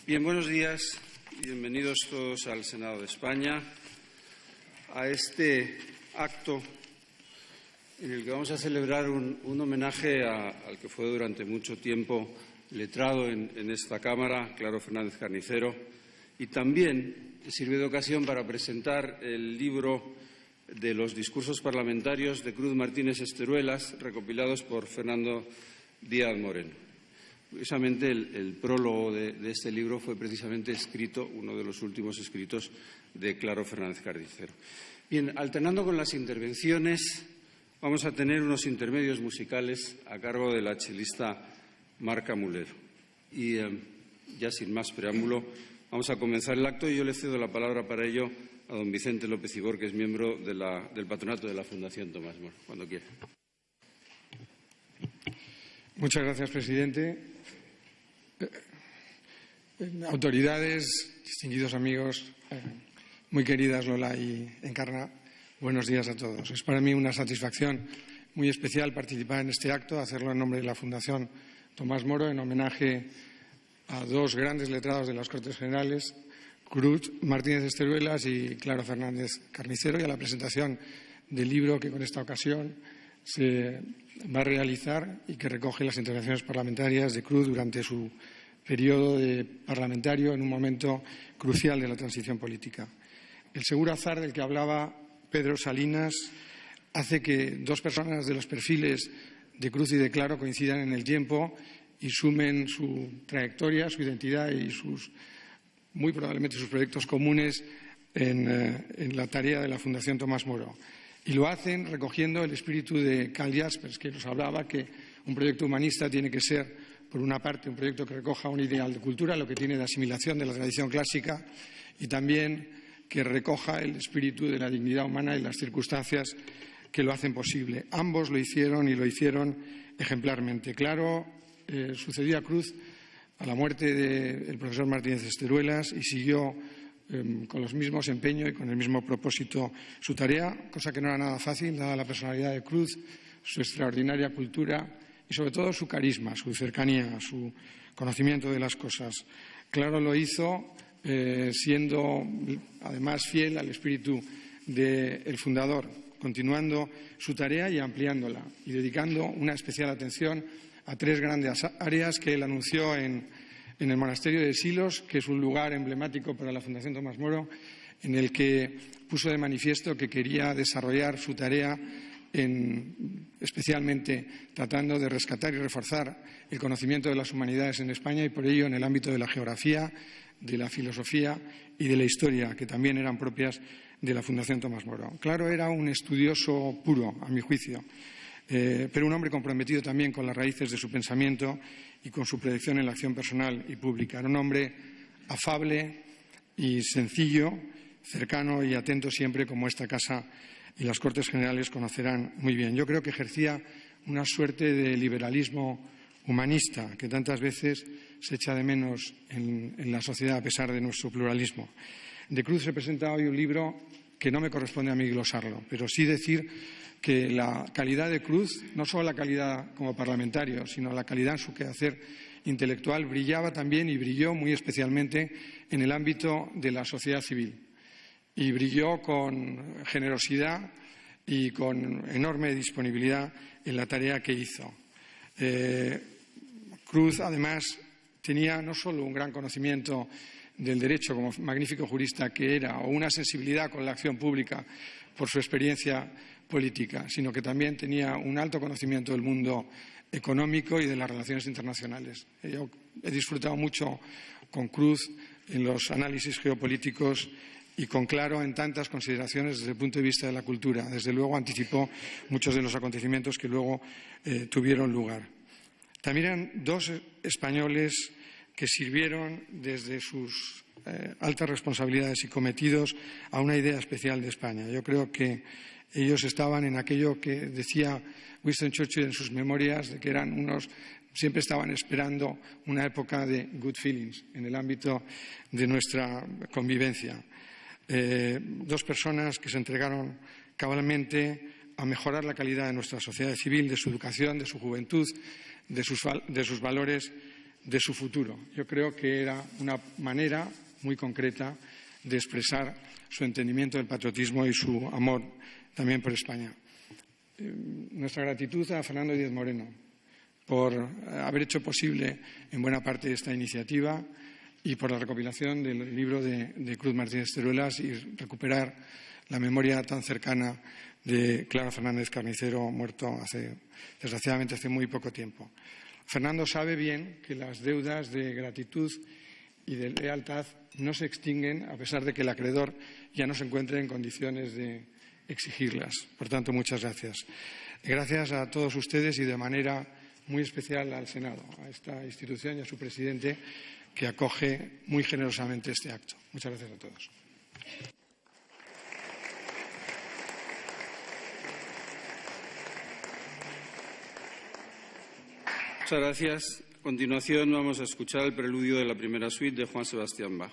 Bien, buenos días y bienvenidos todos al Senado de España, a este acto en el que vamos a celebrar un homenaje al que fue durante mucho tiempo letrado en esta Cámara, Claro Fernández Carnicero, y también sirve de ocasión para presentar el libro de los discursos parlamentarios de Cruz Martínez Esteruelas, recopilados por Fernando Díaz Moreno. Precisamente el prólogo de este libro fue precisamente escrito, uno de los últimos escritos de Claro Fernández Carnicero. Bien, alternando con las intervenciones, vamos a tener unos intermedios musicales a cargo de la chelista Marca Mulero. Y ya sin más preámbulo, vamos a comenzar el acto y yo le cedo la palabra para ello a don Vicente López Ibor, que es miembro del patronato de la Fundación Tomás Moro. Cuando quiera. Muchas gracias, presidente. Autoridades, distinguidos amigos, muy queridas Lola y Encarna, buenos días a todos. Es para mí una satisfacción muy especial participar en este acto, hacerlo en nombre de la Fundación Tomás Moro, en homenaje a dos grandes letrados de las Cortes Generales, Cruz Martínez Esteruelas y Claro Fernández Carnicero, y a la presentación del libro que con esta ocasión se va a realizar y que recoge las intervenciones parlamentarias de Cruz durante su periodo parlamentario en un momento crucial de la transición política. El seguro azar del que hablaba Pedro Salinas hace que dos personas de los perfiles de Cruz y de Claro coincidan en el tiempo y sumen su trayectoria, su identidad y muy probablemente sus proyectos comunes en la tarea de la Fundación Tomás Moro. Y lo hacen recogiendo el espíritu de Karl Jaspers, que nos hablaba que un proyecto humanista tiene que ser, por una parte, un proyecto que recoja un ideal de cultura, lo que tiene de asimilación de la tradición clásica, y también que recoja el espíritu de la dignidad humana y las circunstancias que lo hacen posible. Ambos lo hicieron y lo hicieron ejemplarmente. Claro, sucedió a Cruz a la muerte del profesor Martínez Esteruelas y siguió con los mismos empeños y con el mismo propósito su tarea, cosa que no era nada fácil, dada la personalidad de Cruz, su extraordinaria cultura y sobre todo su carisma, su cercanía, su conocimiento de las cosas. Claro, lo hizo siendo además fiel al espíritu del fundador, continuando su tarea y ampliándola y dedicando una especial atención a tres grandes áreas que él anunció en el monasterio de Silos, que es un lugar emblemático para la Fundación Tomás Moro, en el que puso de manifiesto que quería desarrollar su tarea especialmente tratando de rescatar y reforzar el conocimiento de las humanidades en España y por ello en el ámbito de la geografía, de la filosofía y de la historia, que también eran propias de la Fundación Tomás Moro. Claro, era un estudioso puro, a mi juicio, pero un hombre comprometido también con las raíces de su pensamiento y con su proyección en la acción personal y pública. Era un hombre afable y sencillo, cercano y atento siempre, como esta casa y las Cortes Generales conocerán muy bien. Yo creo que ejercía una suerte de liberalismo humanista que tantas veces se echa de menos en la sociedad a pesar de nuestro pluralismo. De Cruz se presenta hoy un libro que no me corresponde a mí glosarlo, pero sí decir que la calidad de Cruz, no solo la calidad como parlamentario, sino la calidad en su quehacer intelectual, brillaba también y brilló muy especialmente en el ámbito de la sociedad civil. Y brilló con generosidad y con enorme disponibilidad en la tarea que hizo. Cruz, además, tenía no solo un gran conocimiento del derecho como magnífico jurista que era, o una sensibilidad con la acción pública por su experiencia política, sino que también tenía un alto conocimiento del mundo económico y de las relaciones internacionales. Yo he disfrutado mucho con Cruz en los análisis geopolíticos y con Claro en tantas consideraciones desde el punto de vista de la cultura. Desde luego anticipó muchos de los acontecimientos que luego tuvieron lugar. También eran dos españoles que sirvieron desde sus altas responsabilidades y cometidos a una idea especial de España. Yo creo que ellos estaban en aquello que decía Winston Churchill en sus memorias, de que siempre estaban esperando una época de good feelings en el ámbito de nuestra convivencia. Dos personas que se entregaron cabalmente a mejorar la calidad de nuestra sociedad civil, de su educación, de su juventud, de sus valores de su futuro. Yo creo que era una manera muy concreta de expresar su entendimiento del patriotismo y su amor también por España. Nuestra gratitud a Fernando Díez Moreno por haber hecho posible en buena parte esta iniciativa y por la recopilación del libro de Cruz Martínez Teruelas y recuperar la memoria tan cercana de Clara Fernández Carnicero, muerto desgraciadamente hace muy poco tiempo. Fernando sabe bien que las deudas de gratitud y de lealtad no se extinguen a pesar de que el acreedor ya no se encuentre en condiciones de exigirlas. Por tanto, muchas gracias. Gracias a todos ustedes y de manera muy especial al Senado, a esta institución y a su presidente que acoge muy generosamente este acto. Muchas gracias a todos. Muchas gracias. A continuación vamos a escuchar el preludio de la primera suite de Juan Sebastián Bach.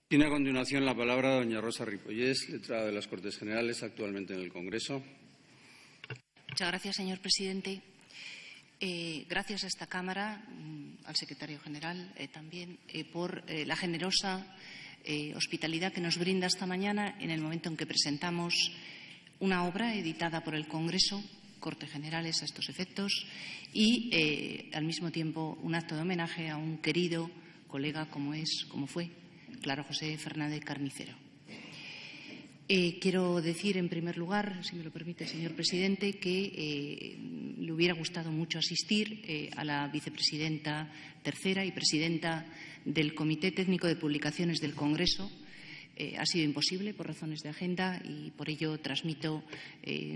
Tiene a continuación la palabra doña Rosa Ripollés, letrada de las Cortes Generales, actualmente en el Congreso. Muchas gracias, señor presidente. Gracias a esta Cámara, al secretario general también, por la generosa hospitalidad que nos brinda esta mañana en el momento en que presentamos una obra editada por el Congreso, Cortes Generales a estos efectos, y al mismo tiempo un acto de homenaje a un querido colega como fue Claro José Fernández Carnicero. Quiero decir, en primer lugar, si me lo permite, señor presidente, que le hubiera gustado mucho asistir a la vicepresidenta tercera y presidenta del Comité Técnico de Publicaciones del Congreso. Ha sido imposible por razones de agenda y por ello transmito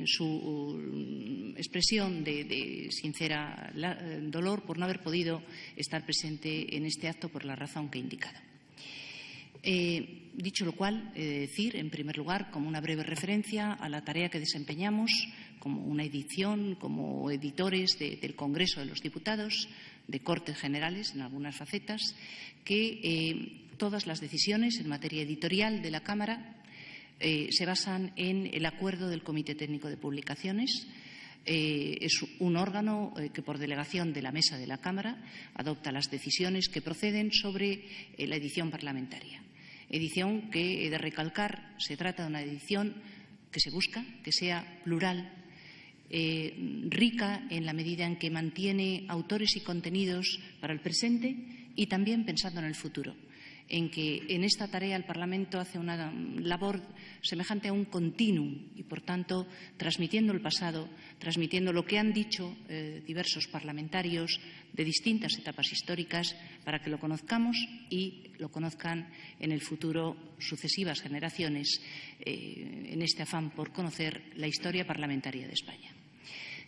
su expresión de sincera dolor por no haber podido estar presente en este acto por la razón que he indicado. Dicho lo cual, decir, en primer lugar, como una breve referencia a la tarea que desempeñamos como una edición, como editores del Congreso de los Diputados, de Cortes Generales en algunas facetas, que todas las decisiones en materia editorial de la Cámara se basan en el acuerdo del Comité Técnico de Publicaciones, Es un órgano que, por delegación de la Mesa de la Cámara, adopta las decisiones que proceden sobre la edición parlamentaria. Edición que, he de recalcar, se trata de una edición que se busca que sea plural, rica en la medida en que mantiene autores y contenidos para el presente y también pensando en el futuro, en que en esta tarea el Parlamento hace una labor semejante a un continuum y, por tanto, transmitiendo el pasado, transmitiendo lo que han dicho diversos parlamentarios de distintas etapas históricas para que lo conozcamos y lo conozcan en el futuro sucesivas generaciones en este afán por conocer la historia parlamentaria de España.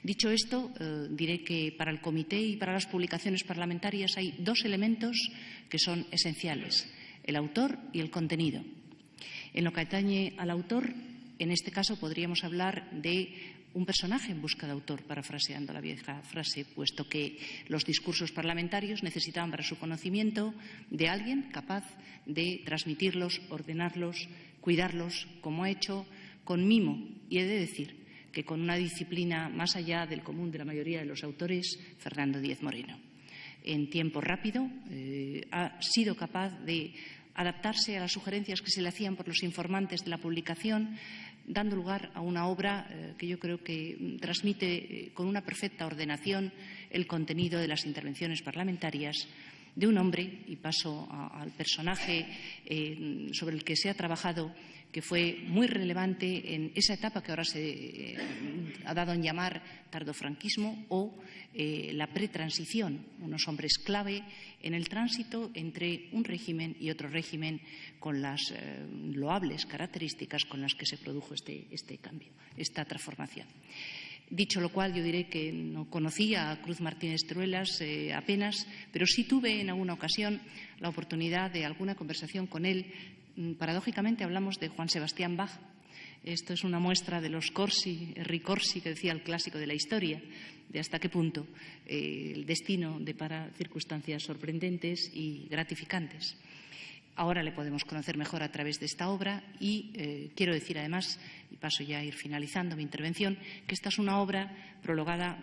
Dicho esto, diré que para el Comité y para las publicaciones parlamentarias hay dos elementos que son esenciales: el autor y el contenido. En lo que atañe al autor, en este caso podríamos hablar de un personaje en busca de autor, parafraseando la vieja frase, puesto que los discursos parlamentarios necesitaban para su conocimiento de alguien capaz de transmitirlos, ordenarlos, cuidarlos, como ha hecho con mimo, y he de decir que con una disciplina más allá del común de la mayoría de los autores, Fernando Díez Moreno. En tiempo rápido ha sido capaz de adaptarse a las sugerencias que se le hacían por los informantes de la publicación, dando lugar a una obra que yo creo que transmite con una perfecta ordenación el contenido de las intervenciones parlamentarias de un hombre, y paso al personaje sobre el que se ha trabajado, que fue muy relevante en esa etapa que ahora se ha dado en llamar tardofranquismo o la pretransición, unos hombres clave en el tránsito entre un régimen y otro régimen, con las loables características con las que se produjo este cambio, esta transformación. Dicho lo cual, yo diré que no conocía a Cruz Martínez Truelas apenas, pero sí tuve en alguna ocasión la oportunidad de alguna conversación con él. Paradójicamente hablamos de Juan Sebastián Bach. Esto es una muestra de los ricorsi que decía el clásico de la historia, de hasta qué punto el destino depara circunstancias sorprendentes y gratificantes. Ahora le podemos conocer mejor a través de esta obra y quiero decir además, y paso ya a ir finalizando mi intervención, que esta es una obra prologada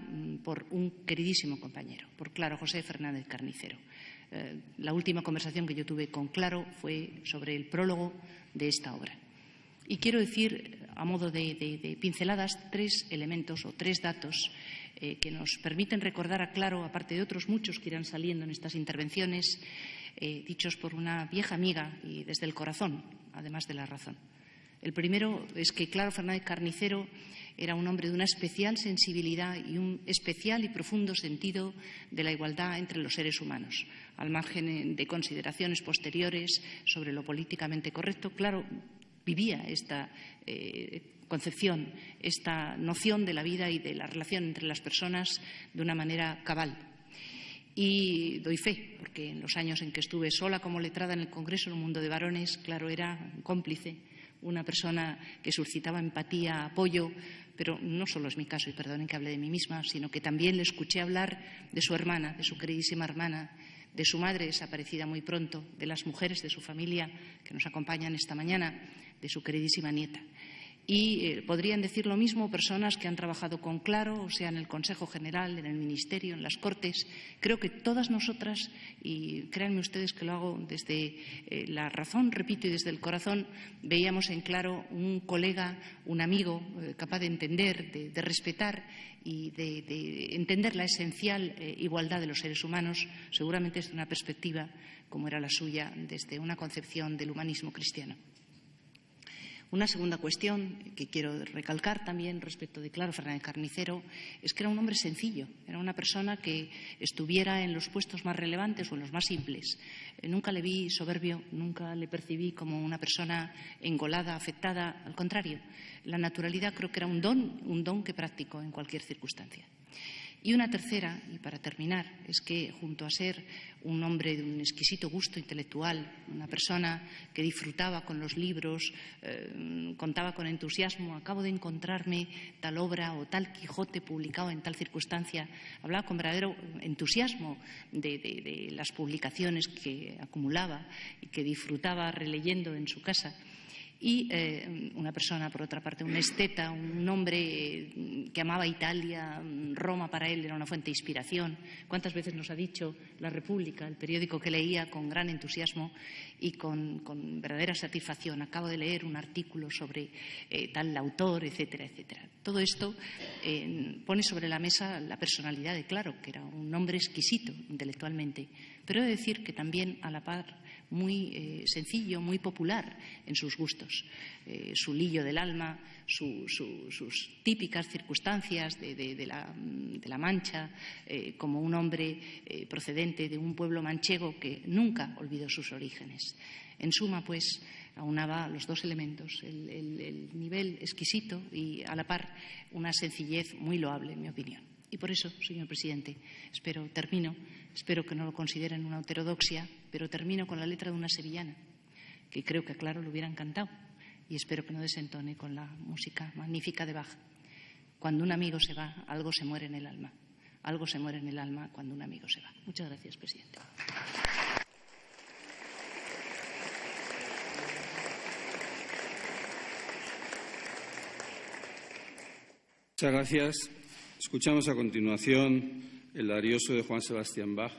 por un queridísimo compañero, por Claro José Fernández Carnicero. La última conversación que yo tuve con Claro fue sobre el prólogo de esta obra. Y quiero decir, a modo de pinceladas, tres elementos o tres datos que nos permiten recordar a Claro, aparte de otros muchos que irán saliendo en estas intervenciones, dichos por una vieja amiga y desde el corazón, además de la razón. El primero es que Claro Fernández Carnicero era un hombre de una especial sensibilidad y un especial y profundo sentido de la igualdad entre los seres humanos. Al margen de consideraciones posteriores sobre lo políticamente correcto, Claro vivía esta concepción, esta noción de la vida y de la relación entre las personas de una manera cabal. Y doy fe, porque en los años en que estuve sola como letrada en el Congreso en un mundo de varones, Claro era cómplice, una persona que suscitaba empatía, apoyo, pero no solo es mi caso, y perdonen que hable de mí misma, sino que también le escuché hablar de su hermana, de su queridísima hermana, de su madre desaparecida muy pronto, de las mujeres de su familia que nos acompañan esta mañana, de su queridísima nieta. Y podrían decir lo mismo personas que han trabajado con Claro, o sea, en el Consejo General, en el Ministerio, en las Cortes. Creo que todas nosotras, y créanme ustedes que lo hago desde la razón, repito, y desde el corazón, veíamos en Claro un colega, un amigo capaz de entender, de respetar y de entender la esencial igualdad de los seres humanos, seguramente desde una perspectiva, como era la suya, desde una concepción del humanismo cristiano. Una segunda cuestión que quiero recalcar también respecto de Claro Fernández Carnicero es que era un hombre sencillo, era una persona que estuviera en los puestos más relevantes o en los más simples. Nunca le vi soberbio, nunca le percibí como una persona engolada, afectada, al contrario. La naturalidad creo que era un don que practicó en cualquier circunstancia. Y una tercera, y para terminar, es que junto a ser un hombre de un exquisito gusto intelectual, una persona que disfrutaba con los libros, contaba con entusiasmo, acabo de encontrarme tal obra o tal Quijote publicado en tal circunstancia, hablaba con verdadero entusiasmo de las publicaciones que acumulaba y que disfrutaba releyendo en su casa. y una persona, por otra parte, un esteta, un hombre que amaba Italia, Roma para él era una fuente de inspiración. ¿Cuántas veces nos ha dicho La República, el periódico que leía con gran entusiasmo y con verdadera satisfacción? Acabo de leer un artículo sobre tal autor, etcétera, etcétera. Todo esto pone sobre la mesa la personalidad de Claro, que era un hombre exquisito intelectualmente, pero he de decir que también a la par muy sencillo, muy popular en sus gustos. Su lillo del alma, sus típicas circunstancias de la Mancha, como un hombre procedente de un pueblo manchego que nunca olvidó sus orígenes. En suma, pues, aunaba los dos elementos, el nivel exquisito y, a la par, una sencillez muy loable, en mi opinión. Y por eso, señor presidente, espero que no lo consideren una heterodoxia, pero termino con la letra de una sevillana, que creo que a Claro le hubiera encantado, y espero que no desentone con la música magnífica de Bach. Cuando un amigo se va, algo se muere en el alma. Algo se muere en el alma cuando un amigo se va. Muchas gracias, presidente. Muchas gracias. Escuchamos a continuación el Arioso de Juan Sebastián Bach.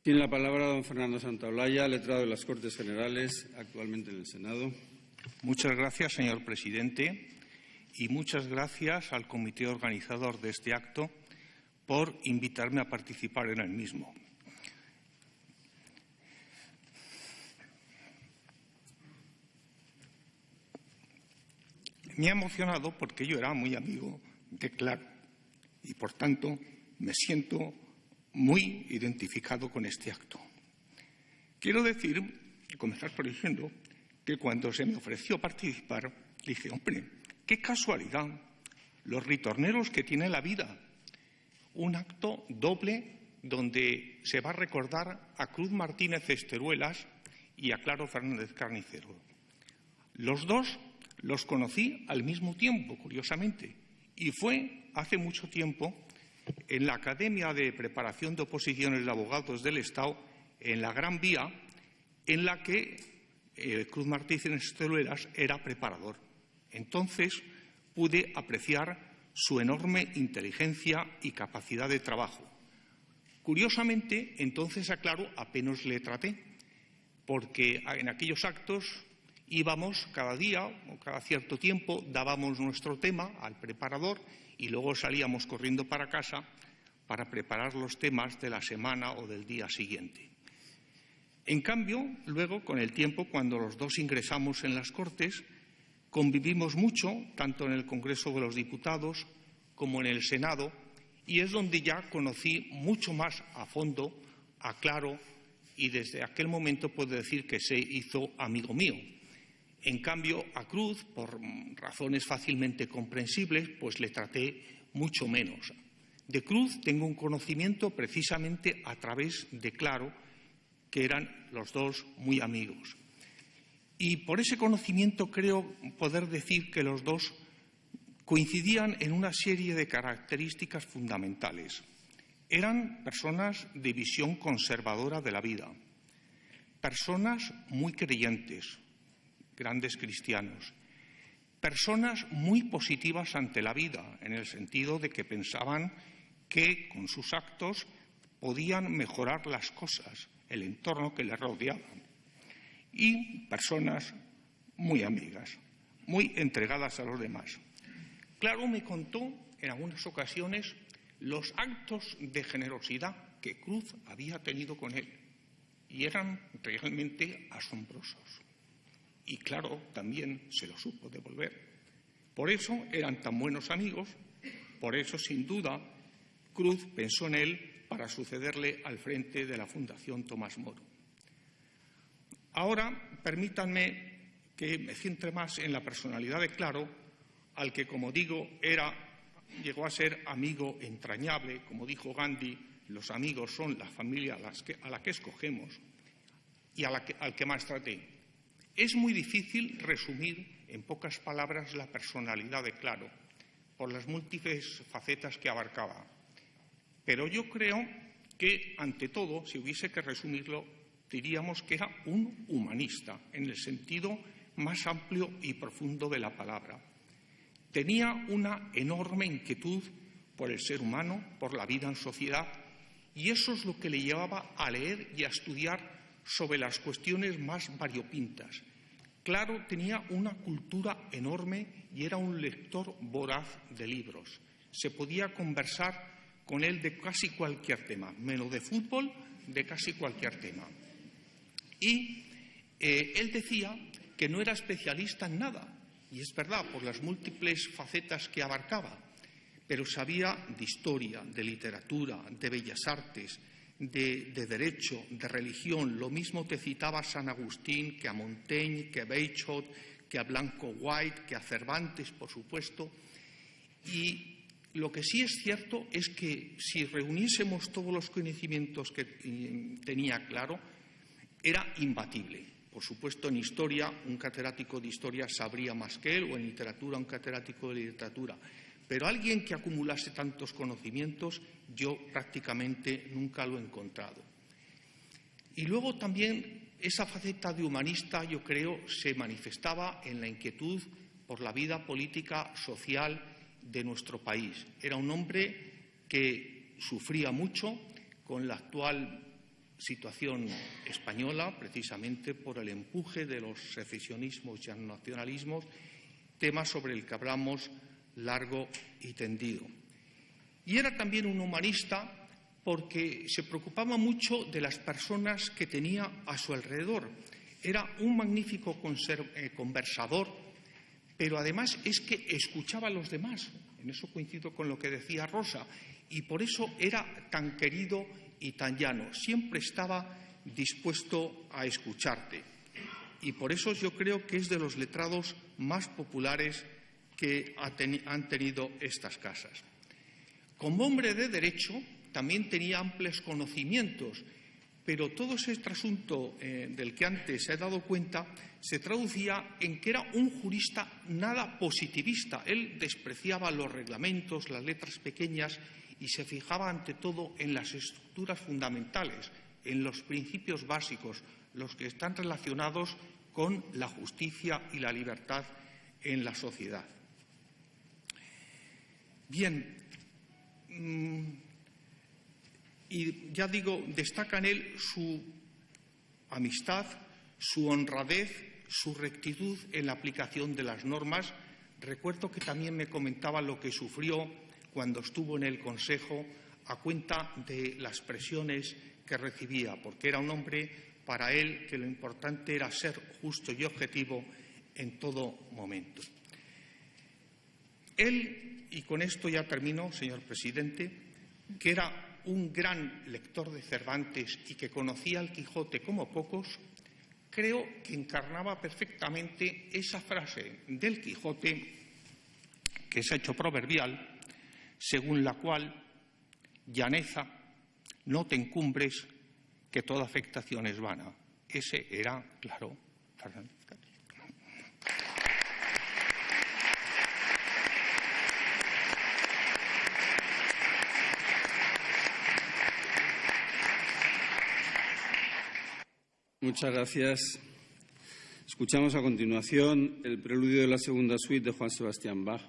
Tiene la palabra don Fernando Santaolalla, letrado de las Cortes Generales, actualmente en el Senado. Muchas gracias, señor presidente, y muchas gracias al comité organizador de este acto por invitarme a participar en el mismo. Me ha emocionado porque yo era muy amigo de Claro y, por tanto, me siento muy identificado con este acto. Quiero comenzar por diciendo que cuando se me ofreció participar, dije, hombre, qué casualidad los ritorneros que tiene la vida. Un acto doble donde se va a recordar a Cruz Martínez Esteruelas y a Claro Fernández Carnicero. Los dos los conocí al mismo tiempo, curiosamente, y fue hace mucho tiempo en la Academia de Preparación de Oposiciones de Abogados del Estado, en la Gran Vía, en la que Cruz Martínez Esteruelas era preparador. Entonces pude apreciar su enorme inteligencia y capacidad de trabajo. Curiosamente, entonces a Claro apenas le traté, porque en aquellos actos íbamos cada día o cada cierto tiempo, dábamos nuestro tema al preparador y luego salíamos corriendo para casa para preparar los temas de la semana o del día siguiente. En cambio, luego, con el tiempo, cuando los dos ingresamos en las Cortes, convivimos mucho, tanto en el Congreso de los Diputados como en el Senado, y es donde ya conocí mucho más a fondo a Claro, y desde aquel momento puedo decir que se hizo amigo mío. En cambio, a Cruz, por razones fácilmente comprensibles, pues le traté mucho menos. De Cruz tengo un conocimiento precisamente a través de Claro, que eran los dos muy amigos. Y por ese conocimiento creo poder decir que los dos coincidían en una serie de características fundamentales. Eran personas de visión conservadora de la vida, personas muy creyentes, grandes cristianos, personas muy positivas ante la vida, en el sentido de que pensaban que con sus actos podían mejorar las cosas, el entorno que les rodeaba, y personas muy amigas, muy entregadas a los demás. Claro me contó en algunas ocasiones los actos de generosidad que Cruz había tenido con él, y eran realmente asombrosos. Y Claro también se lo supo devolver. Por eso eran tan buenos amigos, por eso sin duda Cruz pensó en él para sucederle al frente de la Fundación Tomás Moro. Ahora, permítanme que me centre más en la personalidad de Claro, al que, como digo, llegó a ser amigo entrañable. Como dijo Gandhi, los amigos son la familia a la que escogemos y al que más traté. Es muy difícil resumir en pocas palabras la personalidad de Claro, por las múltiples facetas que abarcaba. Pero yo creo que, ante todo, si hubiese que resumirlo, diríamos que era un humanista, en el sentido más amplio y profundo de la palabra. Tenía una enorme inquietud por el ser humano, por la vida en sociedad, y eso es lo que le llevaba a leer y a estudiar sobre las cuestiones más variopintas. Claro, tenía una cultura enorme y era un lector voraz de libros. Se podía conversar con él de casi cualquier tema, menos de fútbol, de casi cualquier tema. Y él decía que no era especialista en nada, y es verdad, por las múltiples facetas que abarcaba, pero sabía de historia, de literatura, de bellas artes, de derecho, de religión. Lo mismo te citaba a San Agustín que a Montaigne, que a Bachot, que a Blanco White, que a Cervantes, por supuesto. Y lo que sí es cierto es que si reuniésemos todos los conocimientos que tenía Claro, era imbatible. Por supuesto, en historia, un catedrático de historia sabría más que él, o en literatura, un catedrático de literatura. Pero alguien que acumulase tantos conocimientos, yo prácticamente nunca lo he encontrado. Y luego también esa faceta de humanista, yo creo, se manifestaba en la inquietud por la vida política, social de nuestro país. Era un hombre que sufría mucho con la actual situación española, precisamente por el empuje de los secesionismos y nacionalismos, tema sobre el que hablamos largo y tendido. Y era también un humanista porque se preocupaba mucho de las personas que tenía a su alrededor. Era un magnífico conversador, pero además es que escuchaba a los demás. En eso coincido con lo que decía Rosa. Y por eso era tan querido y tan llano. Siempre estaba dispuesto a escucharte. Y por eso yo creo que es de los letrados más populares que han tenido estas casas. Como hombre de derecho, también tenía amplios conocimientos, pero todo este asunto del que antes se ha dado cuenta se traducía en que era un jurista nada positivista. Él despreciaba los reglamentos, las letras pequeñas y se fijaba ante todo en las estructuras fundamentales, en los principios básicos, los que están relacionados con la justicia y la libertad en la sociedad. Bien, y ya digo, destaca en él su amistad, su honradez, su rectitud en la aplicación de las normas. Recuerdo que también me comentaba lo que sufrió cuando estuvo en el Consejo a cuenta de las presiones que recibía, porque era un hombre para él que lo importante era ser justo y objetivo en todo momento. Él, y con esto ya termino, señor presidente, que era un gran lector de Cervantes y que conocía al Quijote como pocos, creo que encarnaba perfectamente esa frase del Quijote que se ha hecho proverbial, según la cual: llaneza, no te encumbres, que toda afectación es vana. Ese era, claro, Fernández Castillo. Muchas gracias. Escuchamos a continuación el preludio de la segunda suite de Juan Sebastián Bach.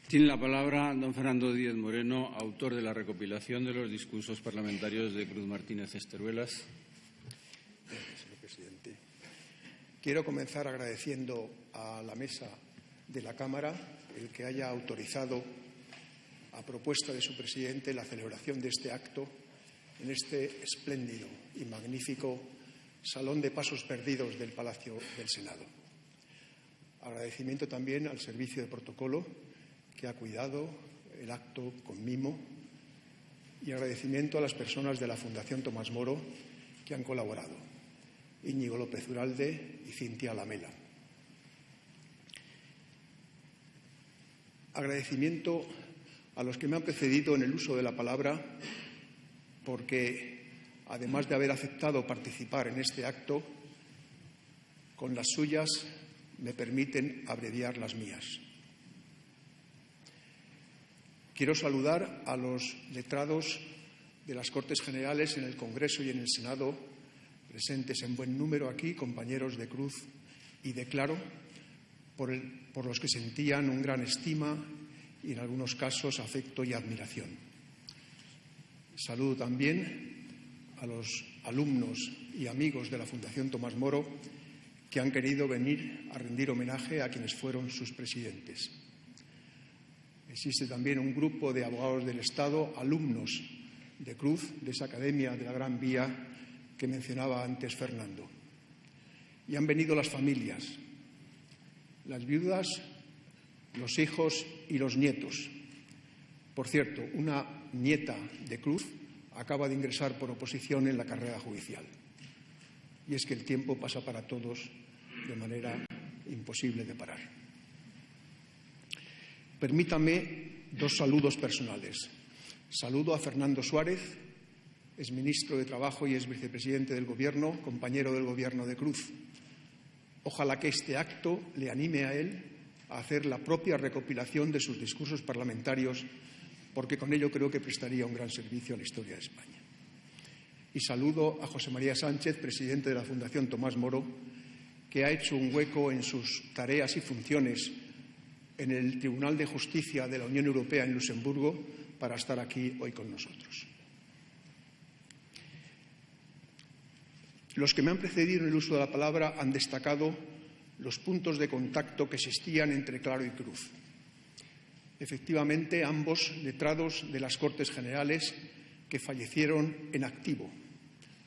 Tiene la palabra don Fernando Díez Moreno, autor de la recopilación de los discursos parlamentarios de Cruz Martínez Esteruelas. Gracias, señor presidente. Quiero comenzar agradeciendo a la mesa de la Cámara el que haya autorizado, a propuesta de su presidente, la celebración de este acto en este espléndido y magnífico Salón de Pasos Perdidos del Palacio del Senado. Agradecimiento también al Servicio de Protocolo, que ha cuidado el acto con mimo, y agradecimiento a las personas de la Fundación Tomás Moro que han colaborado, Íñigo López Uralde y Cintia Lamela. Agradecimiento a los que me han precedido en el uso de la palabra, porque además de haber aceptado participar en este acto, con las suyas me permiten abreviar las mías. Quiero saludar a los letrados de las Cortes Generales en el Congreso y en el Senado, presentes en buen número aquí, compañeros de Cruz y de Claro, por los que sentían un gran estima y en algunos casos afecto y admiración. Saludo también a los alumnos y amigos de la Fundación Tomás Moro que han querido venir a rendir homenaje a quienes fueron sus presidentes. Existe también un grupo de abogados del Estado, alumnos de Cruz, de esa Academia de la Gran Vía que mencionaba antes Fernando. Y han venido las familias, las viudas, los hijos y los nietos. Por cierto, una nieta de Cruz acaba de ingresar por oposición en la carrera judicial. Y es que el tiempo pasa para todos de manera imposible de parar. Permítame dos saludos personales. Saludo a Fernando Suárez, es ministro de Trabajo y es vicepresidente del Gobierno, compañero del Gobierno de Cruz. Ojalá que este acto le anime a él a hacer la propia recopilación de sus discursos parlamentarios, porque con ello creo que prestaría un gran servicio a la historia de España. Y saludo a José María Sánchez, presidente de la Fundación Tomás Moro, que ha hecho un hueco en sus tareas y funciones en el Tribunal de Justicia de la Unión Europea en Luxemburgo para estar aquí hoy con nosotros. Los que me han precedido en el uso de la palabra han destacado los puntos de contacto que existían entre Claro y Cruz. Efectivamente, ambos letrados de las Cortes Generales que fallecieron en activo,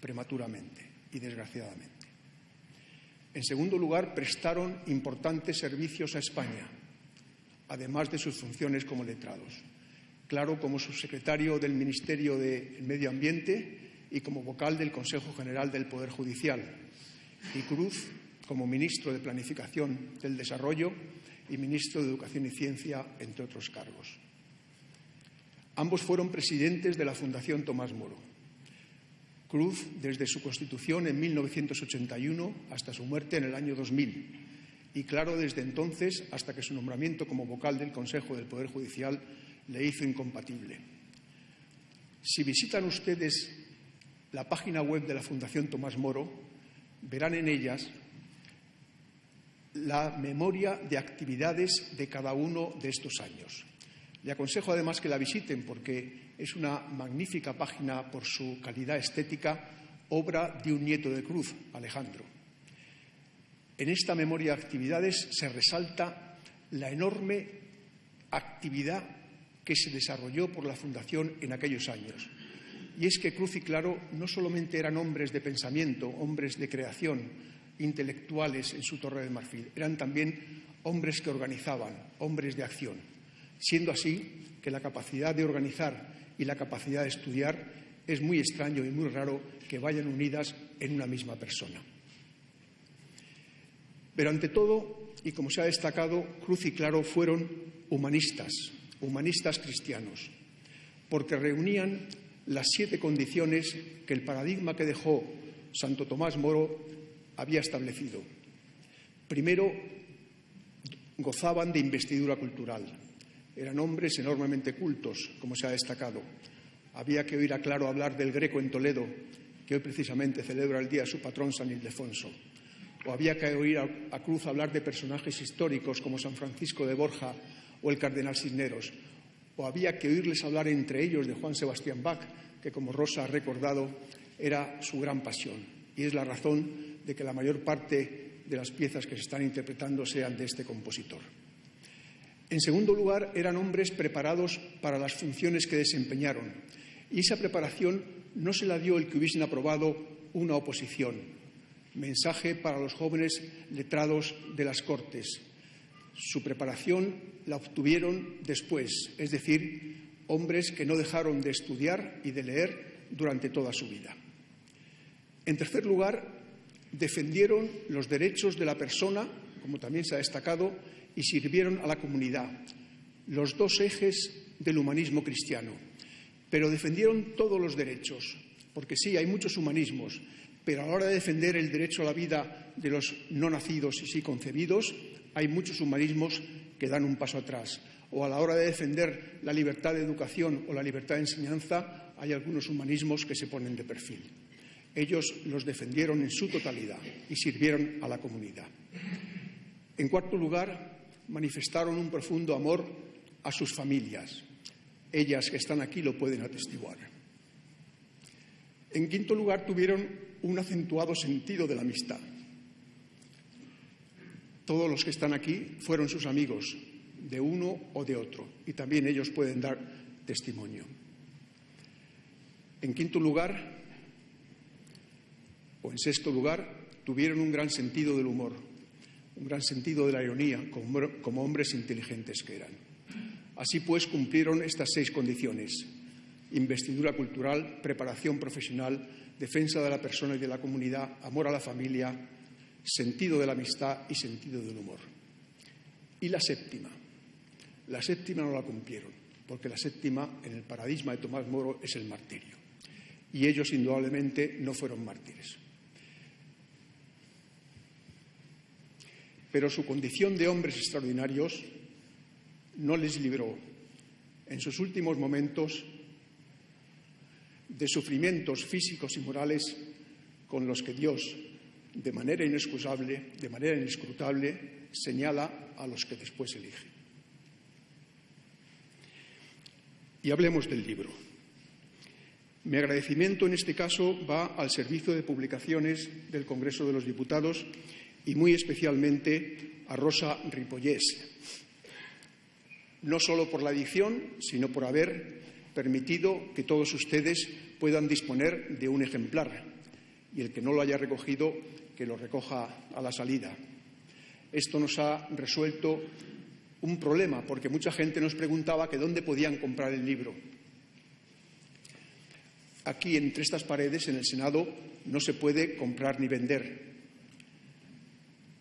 prematuramente y desgraciadamente. En segundo lugar, prestaron importantes servicios a España, además de sus funciones como letrados. Claro, como subsecretario del Ministerio de Medio Ambiente y como vocal del Consejo General del Poder Judicial, y Cruz como ministro de Planificación del Desarrollo y ministro de Educación y Ciencia, entre otros cargos. Ambos fueron presidentes de la Fundación Tomás Moro. Cruz desde su constitución en 1981 hasta su muerte en el año 2000, y Claro desde entonces hasta que su nombramiento como vocal del Consejo del Poder Judicial le hizo incompatible. Si visitan ustedes la página web de la Fundación Tomás Moro, verán en ellas la memoria de actividades de cada uno de estos años. Le aconsejo además que la visiten porque es una magnífica página por su calidad estética, obra de un nieto de Cruz, Alejandro. En esta memoria de actividades se resalta la enorme actividad que se desarrolló por la Fundación en aquellos años. Y es que Cruz y Claro no solamente eran hombres de pensamiento, hombres de creación, intelectuales en su Torre de Marfil, eran también hombres que organizaban, hombres de acción, siendo así que la capacidad de organizar y la capacidad de estudiar es muy extraño y muy raro que vayan unidas en una misma persona. Pero ante todo, y como se ha destacado, Cruz y Claro fueron humanistas cristianos, porque reunían las 7 condiciones que el paradigma que dejó Santo Tomás Moro había establecido. Primero, gozaban de investidura cultural. Eran hombres enormemente cultos, como se ha destacado. Había que oír a Claro hablar del Greco en Toledo, que hoy precisamente celebra el día de su patrón San Ildefonso. O había que oír a Cruz hablar de personajes históricos como San Francisco de Borja o el cardenal Cisneros, o había que oírles hablar entre ellos de Juan Sebastián Bach, que, como Rosa ha recordado, era su gran pasión, y es la razón de que la mayor parte de las piezas que se están interpretando sean de este compositor. En segundo lugar, eran hombres preparados para las funciones que desempeñaron, y esa preparación no se la dio el que hubiesen aprobado una oposición. Mensaje para los jóvenes letrados de las Cortes. Su preparación la obtuvieron después, es decir, hombres que no dejaron de estudiar y de leer durante toda su vida. En tercer lugar, defendieron los derechos de la persona, como también se ha destacado, y sirvieron a la comunidad, los dos ejes del humanismo cristiano. Pero defendieron todos los derechos, porque sí, hay muchos humanismos, pero a la hora de defender el derecho a la vida de los no nacidos y sí concebidos, hay muchos humanismos que dan un paso atrás. O a la hora de defender la libertad de educación o la libertad de enseñanza, hay algunos humanismos que se ponen de perfil. Ellos los defendieron en su totalidad y sirvieron a la comunidad. En cuarto lugar, manifestaron un profundo amor a sus familias. Ellas que están aquí lo pueden atestiguar. En quinto lugar, tuvieron un acentuado sentido de la amistad. Todos los que están aquí fueron sus amigos, de uno o de otro, y también ellos pueden dar testimonio. En quinto lugar, o en sexto lugar, tuvieron un gran sentido del humor, un gran sentido de la ironía, como hombres inteligentes que eran. Así pues, cumplieron estas 6 condiciones: investidura cultural, preparación profesional, defensa de la persona y de la comunidad, amor a la familia, sentido de la amistad y sentido del humor. Y la séptima no la cumplieron, porque la séptima, en el paradigma de Tomás Moro, es el martirio. Y ellos, indudablemente, no fueron mártires. Pero su condición de hombres extraordinarios no les libró, en sus últimos momentos, de sufrimientos físicos y morales con los que Dios, de manera inexcusable, de manera inescrutable, señala a los que después elige. Y hablemos del libro. Mi agradecimiento en este caso va al Servicio de Publicaciones del Congreso de los Diputados y muy especialmente a Rosa Ripollés, no solo por la edición, sino por haber permitido que todos ustedes puedan disponer de un ejemplar, y el que no lo haya recogido, que lo recoja a la salida. Esto nos ha resuelto un problema, porque mucha gente nos preguntaba que dónde podían comprar el libro. Aquí, entre estas paredes, en el Senado, no se puede comprar ni vender,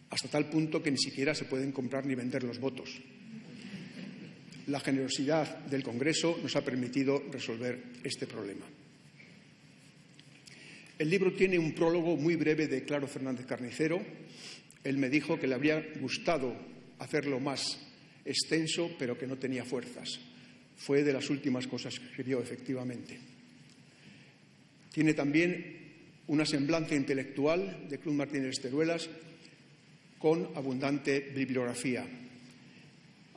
hasta tal punto que ni siquiera se pueden comprar ni vender los votos. La generosidad del Congreso nos ha permitido resolver este problema. El libro tiene un prólogo muy breve de Claro Fernández Carnicero. Él me dijo que le habría gustado hacerlo más extenso, pero que no tenía fuerzas. Fue de las últimas cosas que escribió, efectivamente. Tiene también una semblanza intelectual de Cruz Martínez Teruelas con abundante bibliografía.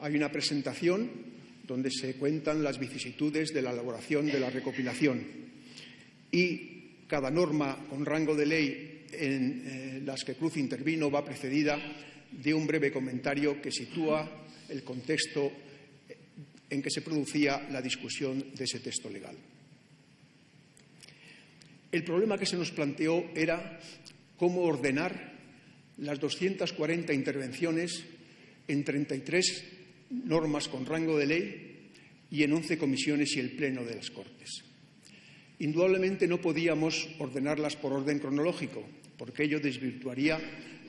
Hay una presentación donde se cuentan las vicisitudes de la elaboración de la recopilación y cada norma con rango de ley en las que Cruz intervino va precedida de un breve comentario que sitúa el contexto en que se producía la discusión de ese texto legal. El problema que se nos planteó era cómo ordenar las 240 intervenciones en 33 normas con rango de ley y en 11 comisiones y el Pleno de las Cortes. Indudablemente no podíamos ordenarlas por orden cronológico, porque ello desvirtuaría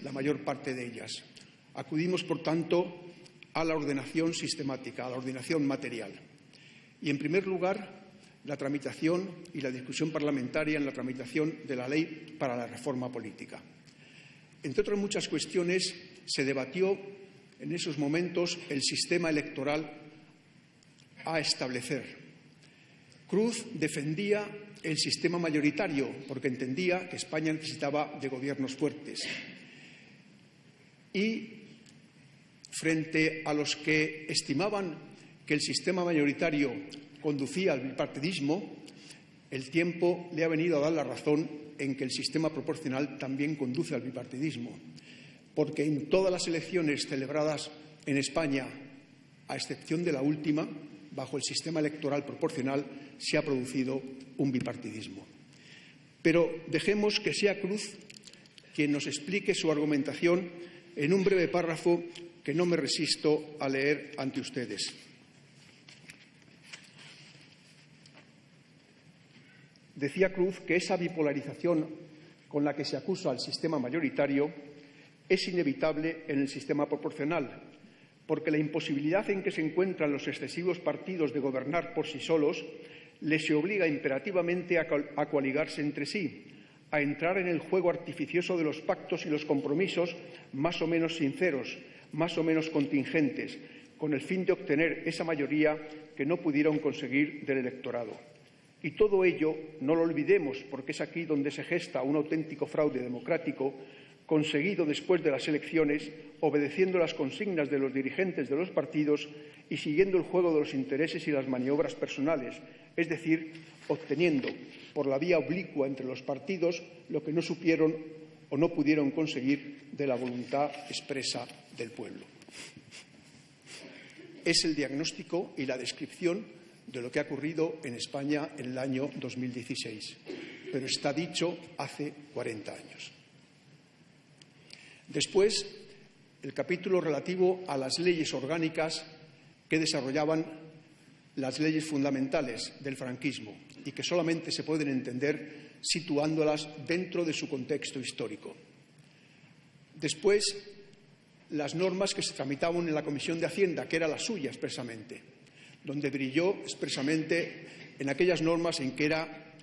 la mayor parte de ellas. Acudimos, por tanto, a la ordenación sistemática, a la ordenación material. Y, en primer lugar, la tramitación y la discusión parlamentaria en la tramitación de la ley para la reforma política. Entre otras muchas cuestiones, se debatió en esos momentos el sistema electoral a establecer. Cruz defendía el sistema mayoritario porque entendía que España necesitaba de gobiernos fuertes. Y frente a los que estimaban que el sistema mayoritario conducía al bipartidismo, el tiempo le ha venido a dar la razón en que el sistema proporcional también conduce al bipartidismo, porque en todas las elecciones celebradas en España, a excepción de la última, bajo el sistema electoral proporcional, se ha producido un bipartidismo. Pero dejemos que sea Cruz quien nos explique su argumentación en un breve párrafo que no me resisto a leer ante ustedes. Decía Cruz que esa bipolarización con la que se acusa al sistema mayoritario es inevitable en el sistema proporcional, porque la imposibilidad en que se encuentran los excesivos partidos de gobernar por sí solos les obliga imperativamente a coaligarse entre sí, a entrar en el juego artificioso de los pactos y los compromisos más o menos sinceros, más o menos contingentes, con el fin de obtener esa mayoría que no pudieron conseguir del electorado. Y todo ello, no lo olvidemos, porque es aquí donde se gesta un auténtico fraude democrático, conseguido después de las elecciones, obedeciendo las consignas de los dirigentes de los partidos y siguiendo el juego de los intereses y las maniobras personales, es decir, obteniendo por la vía oblicua entre los partidos lo que no supieron o no pudieron conseguir de la voluntad expresa del pueblo. Es el diagnóstico y la descripción de lo que ha ocurrido en España en el año 2016, pero está dicho hace 40 años. Después, el capítulo relativo a las leyes orgánicas que desarrollaban las leyes fundamentales del franquismo y que solamente se pueden entender situándolas dentro de su contexto histórico. Después, las normas que se tramitaban en la Comisión de Hacienda, que era la suya expresamente, donde brilló expresamente en aquellas normas en que era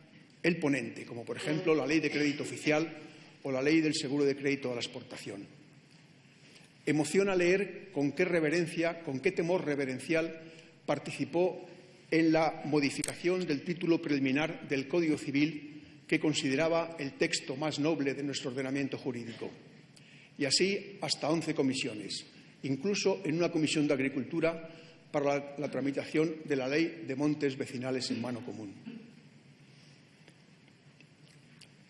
el ponente, como por ejemplo la Ley de Crédito Oficial o la Ley del Seguro de Crédito a la Exportación. Emociona leer con qué reverencia, con qué temor reverencial participó en la modificación del título preliminar del Código Civil, que consideraba el texto más noble de nuestro ordenamiento jurídico. Y así hasta 11 comisiones, incluso en una comisión de Agricultura para la tramitación de la Ley de Montes Vecinales en mano común.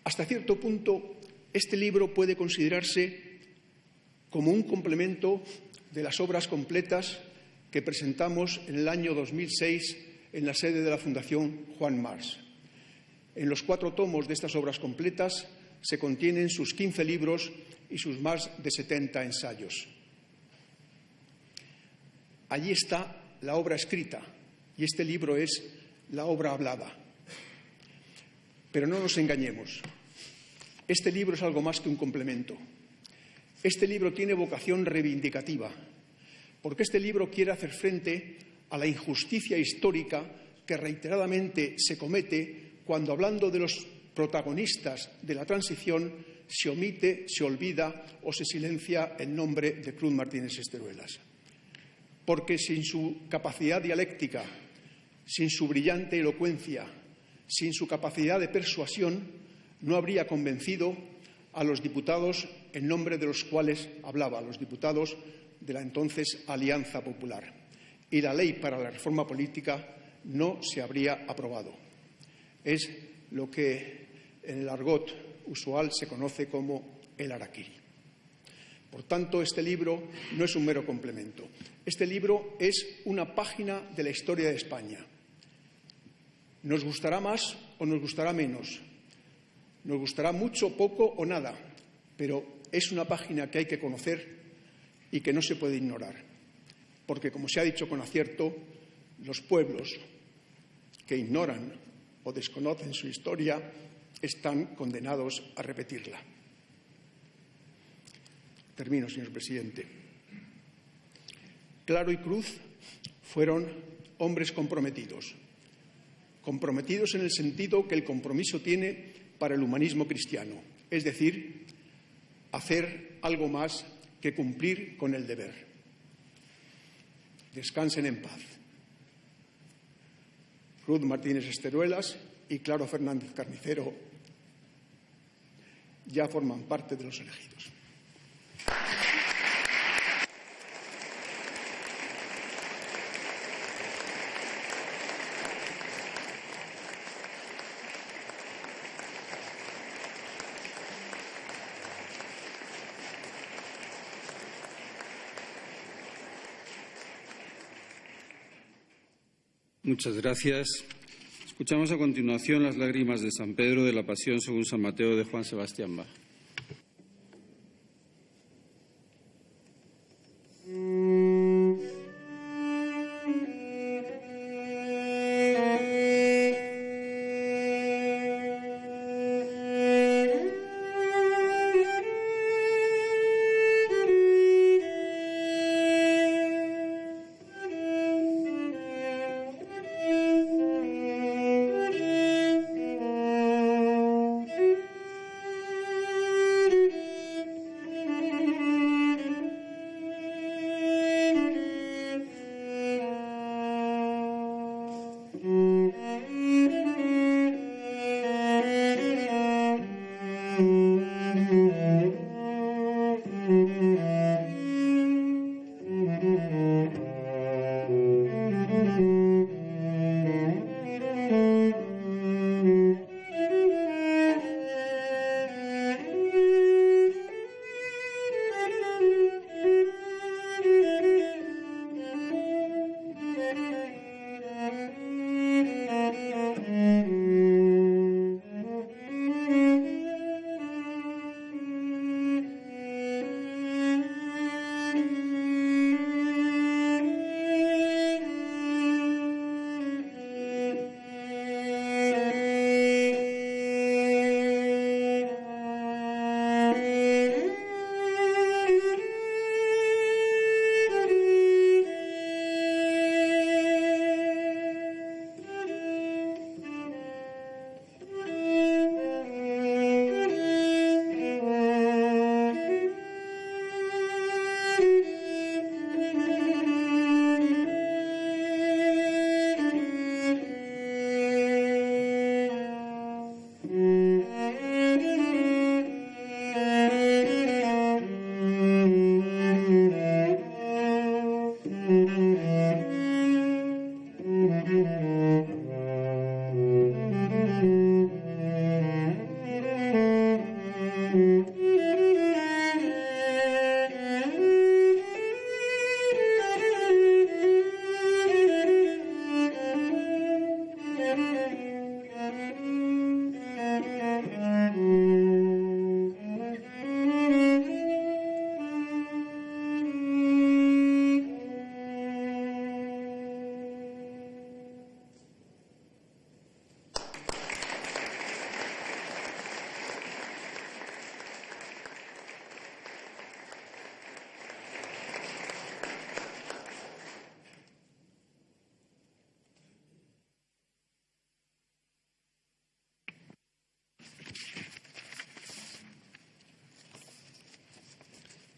Hasta cierto punto, este libro puede considerarse como un complemento de las obras completas que presentamos en el año 2006 en la sede de la Fundación Juan March. En los 4 tomos de estas obras completas se contienen sus 15 libros y sus más de 70 ensayos. Allí está la obra escrita y este libro es la obra hablada. Pero no nos engañemos. Este libro es algo más que un complemento. Este libro tiene vocación reivindicativa, porque este libro quiere hacer frente a la injusticia histórica que reiteradamente se comete cuando, hablando de los protagonistas de la transición, se omite, se olvida o se silencia el nombre de Cruz Martínez Esteruelas. Porque sin su capacidad dialéctica, sin su brillante elocuencia, sin su capacidad de persuasión, no habría convencido a los diputados en nombre de los cuales hablaba, a los diputados de la entonces Alianza Popular. Y la ley para la reforma política no se habría aprobado. Es lo que en el argot usual se conoce como el harakiri. Por tanto, este libro no es un mero complemento. Este libro es una página de la historia de España. Nos gustará más o nos gustará menos. Nos gustará mucho, poco o nada, pero es una página que hay que conocer y que no se puede ignorar. Porque, como se ha dicho con acierto, los pueblos que ignoran o desconocen su historia están condenados a repetirla. Termino, señor presidente. Claro y Cruz fueron hombres comprometidos. Comprometidos en el sentido que el compromiso tiene para el humanismo cristiano, es decir, hacer algo más que cumplir con el deber. Descansen en paz. Cruz Martínez Esteruelas y Claro Fernández Carnicero ya forman parte de los elegidos. Muchas gracias. Escuchamos a continuación las lágrimas de San Pedro de la Pasión según San Mateo de Juan Sebastián Bach.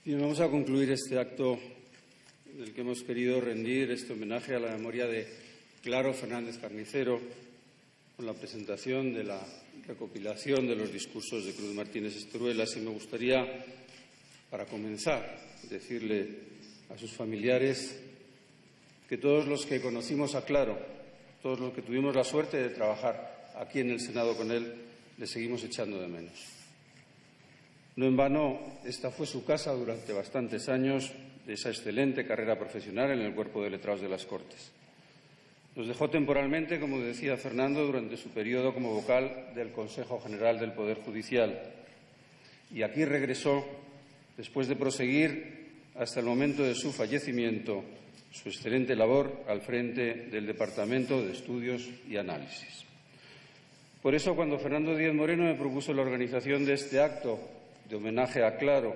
Bien, vamos a concluir este acto en el que hemos querido rendir este homenaje a la memoria de Claro Fernández Carnicero con la presentación de la recopilación de los discursos de Cruz Martínez Esteruelas. Y me gustaría, para comenzar, decirle a sus familiares que todos los que conocimos a Claro, todos los que tuvimos la suerte de trabajar aquí en el Senado con él, le seguimos echando de menos. No en vano, esta fue su casa durante bastantes años de esa excelente carrera profesional en el Cuerpo de Letrados de las Cortes. Nos dejó temporalmente, como decía Fernando, durante su periodo como vocal del Consejo General del Poder Judicial. Y aquí regresó, después de proseguir hasta el momento de su fallecimiento, su excelente labor al frente del Departamento de Estudios y Análisis. Por eso, cuando Fernando Díez Moreno me propuso la organización de este acto de homenaje a Claro,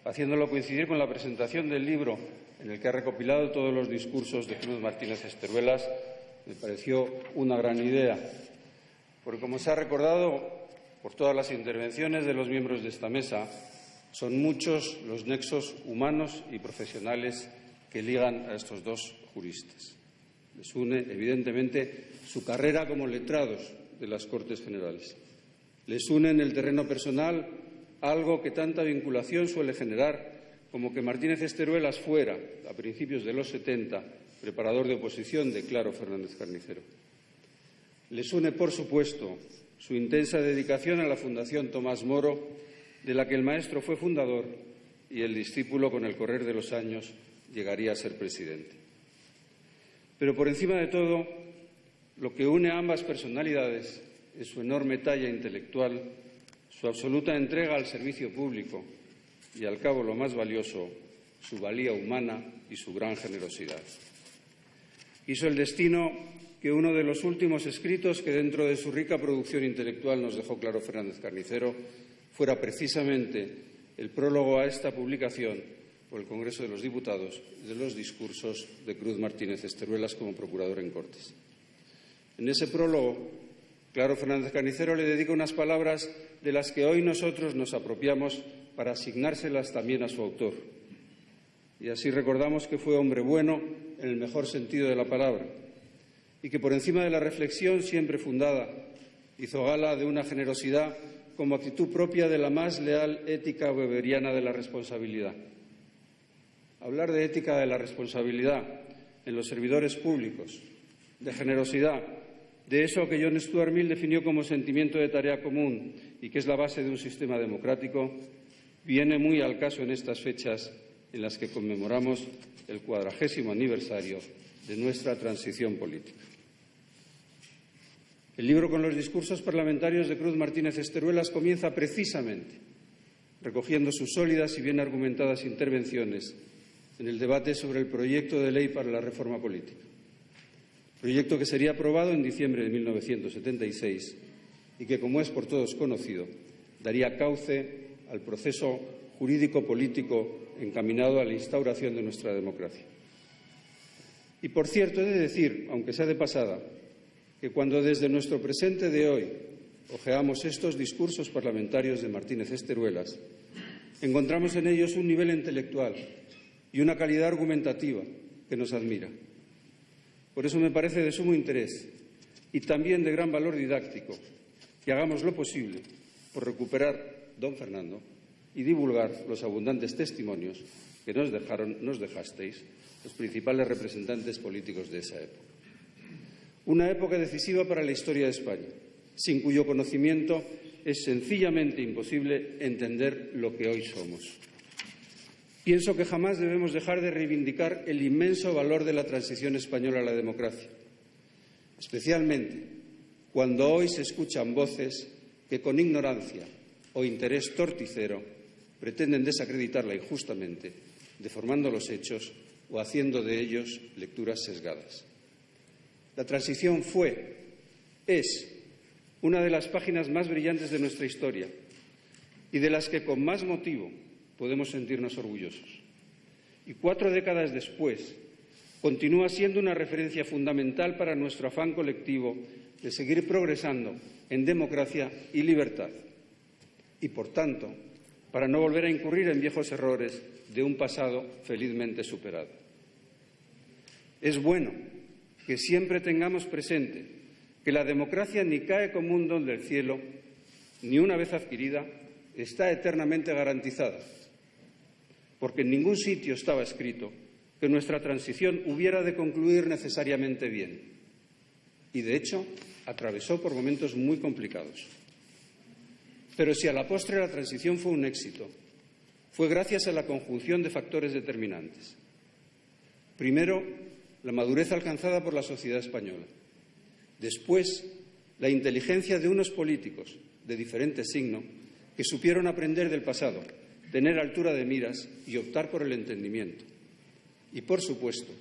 haciéndolo coincidir con la presentación del libro en el que ha recopilado todos los discursos de Cruz Martínez Esteruelas, me pareció una gran idea, porque, como se ha recordado por todas las intervenciones de los miembros de esta mesa, son muchos los nexos humanos y profesionales que ligan a estos dos juristas. Les une, evidentemente, su carrera como letrados de las Cortes Generales. Les une en el terreno personal algo que tanta vinculación suele generar como que Martínez Esteruelas fuera, a principios de los 70, preparador de oposición de Claro Fernández Carnicero. Les une, por supuesto, su intensa dedicación a la Fundación Tomás Moro, de la que el maestro fue fundador y el discípulo, con el correr de los años, llegaría a ser presidente. Pero por encima de todo, lo que une a ambas personalidades es su enorme talla intelectual, su absoluta entrega al servicio público y, al cabo lo más valioso, su valía humana y su gran generosidad. Hizo el destino que uno de los últimos escritos que dentro de su rica producción intelectual nos dejó Claro Fernández Carnicero fuera precisamente el prólogo a esta publicación por el Congreso de los Diputados de los discursos de Cruz Martínez Esteruelas como procurador en Cortes. En ese prólogo, Claro Fernández Carnicero le dedica unas palabras de las que hoy nosotros nos apropiamos para asignárselas también a su autor. Y así recordamos que fue hombre bueno en el mejor sentido de la palabra y que por encima de la reflexión siempre fundada hizo gala de una generosidad como actitud propia de la más leal ética weberiana de la responsabilidad. Hablar de ética de la responsabilidad en los servidores públicos, de generosidad, de eso que John Stuart Mill definió como sentimiento de tarea común y que es la base de un sistema democrático, viene muy al caso en estas fechas en las que conmemoramos el 40º aniversario de nuestra transición política. El libro con los discursos parlamentarios de Cruz Martínez Esteruelas comienza precisamente recogiendo sus sólidas y bien argumentadas intervenciones en el debate sobre el proyecto de ley para la reforma política, proyecto que sería aprobado en diciembre de 1976 y que, como es por todos conocido, daría cauce al proceso jurídico-político encaminado a la instauración de nuestra democracia. Y, por cierto, he de decir, aunque sea de pasada, que cuando desde nuestro presente de hoy hojeamos estos discursos parlamentarios de Martínez Esteruelas, encontramos en ellos un nivel intelectual y una calidad argumentativa que nos admira. Por eso me parece de sumo interés y también de gran valor didáctico que hagamos lo posible por recuperar, don Fernando, y divulgar los abundantes testimonios que nos dejasteis, los principales representantes políticos de esa época. Una época decisiva para la historia de España, sin cuyo conocimiento es sencillamente imposible entender lo que hoy somos. Pienso que jamás debemos dejar de reivindicar el inmenso valor de la transición española a la democracia, especialmente cuando hoy se escuchan voces que con ignorancia o interés torticero pretenden desacreditarla injustamente, deformando los hechos o haciendo de ellos lecturas sesgadas. La transición es una de las páginas más brillantes de nuestra historia y de las que con más motivo podemos sentirnos orgullosos. Y 4 décadas después, continúa siendo una referencia fundamental para nuestro afán colectivo de seguir progresando en democracia y libertad. Y, por tanto, para no volver a incurrir en viejos errores de un pasado felizmente superado. Es bueno que siempre tengamos presente que la democracia ni cae como un don del cielo, ni una vez adquirida está eternamente garantizada, porque en ningún sitio estaba escrito que nuestra transición hubiera de concluir necesariamente bien. Y, de hecho, atravesó por momentos muy complicados. Pero si a la postre la transición fue un éxito, fue gracias a la conjunción de factores determinantes. Primero, la madurez alcanzada por la sociedad española. Después, la inteligencia de unos políticos de diferente signo que supieron aprender del pasado, tener altura de miras y optar por el entendimiento. Y, por supuesto,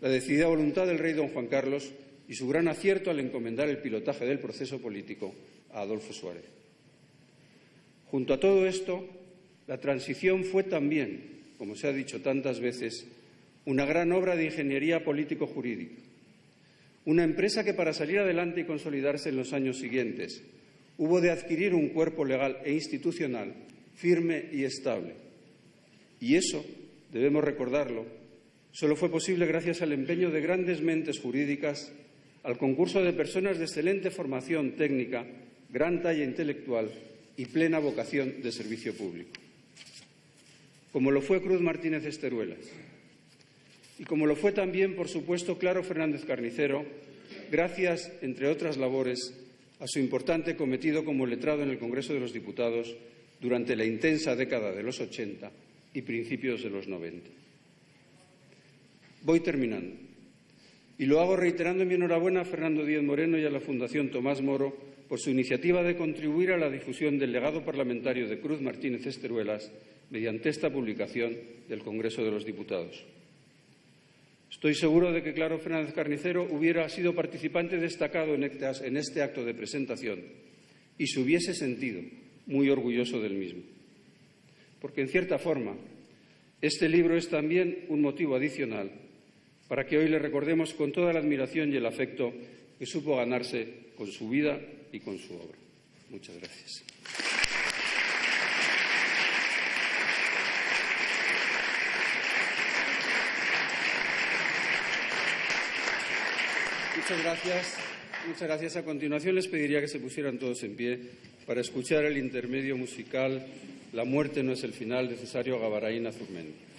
la decidida voluntad del rey don Juan Carlos y su gran acierto al encomendar el pilotaje del proceso político a Adolfo Suárez. Junto a todo esto, la transición fue también, como se ha dicho tantas veces, una gran obra de ingeniería político-jurídica. Una empresa que, para salir adelante y consolidarse en los años siguientes, hubo de adquirir un cuerpo legal e institucional firme y estable. Y eso, debemos recordarlo, solo fue posible gracias al empeño de grandes mentes jurídicas, al concurso de personas de excelente formación técnica, gran talla intelectual y plena vocación de servicio público. Como lo fue Cruz Martínez Esteruelas. Y como lo fue también, por supuesto, Claro Fernández Carnicero, gracias, entre otras labores, a su importante cometido como letrado en el Congreso de los Diputados durante la intensa década de los 80 y principios de los 90. Voy terminando. Y lo hago reiterando mi enhorabuena a Fernando Díez Moreno y a la Fundación Tomás Moro por su iniciativa de contribuir a la difusión del legado parlamentario de Cruz Martínez Esteruelas mediante esta publicación del Congreso de los Diputados. Estoy seguro de que Claro Fernández Carnicero hubiera sido participante destacado en este acto de presentación y se hubiese sentido muy orgulloso del mismo. Porque, en cierta forma, este libro es también un motivo adicional para que hoy le recordemos con toda la admiración y el afecto que supo ganarse con su vida y con su obra. Muchas gracias. Muchas gracias. A continuación les pediría que se pusieran todos en pie para escuchar el intermedio musical La muerte no es el final, de Cesario Gavarain Azurmendi.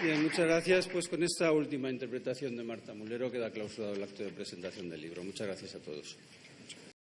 Bien, muchas gracias. Pues con esta última interpretación de Marta Mulero queda clausurado el acto de presentación del libro. Muchas gracias a todos.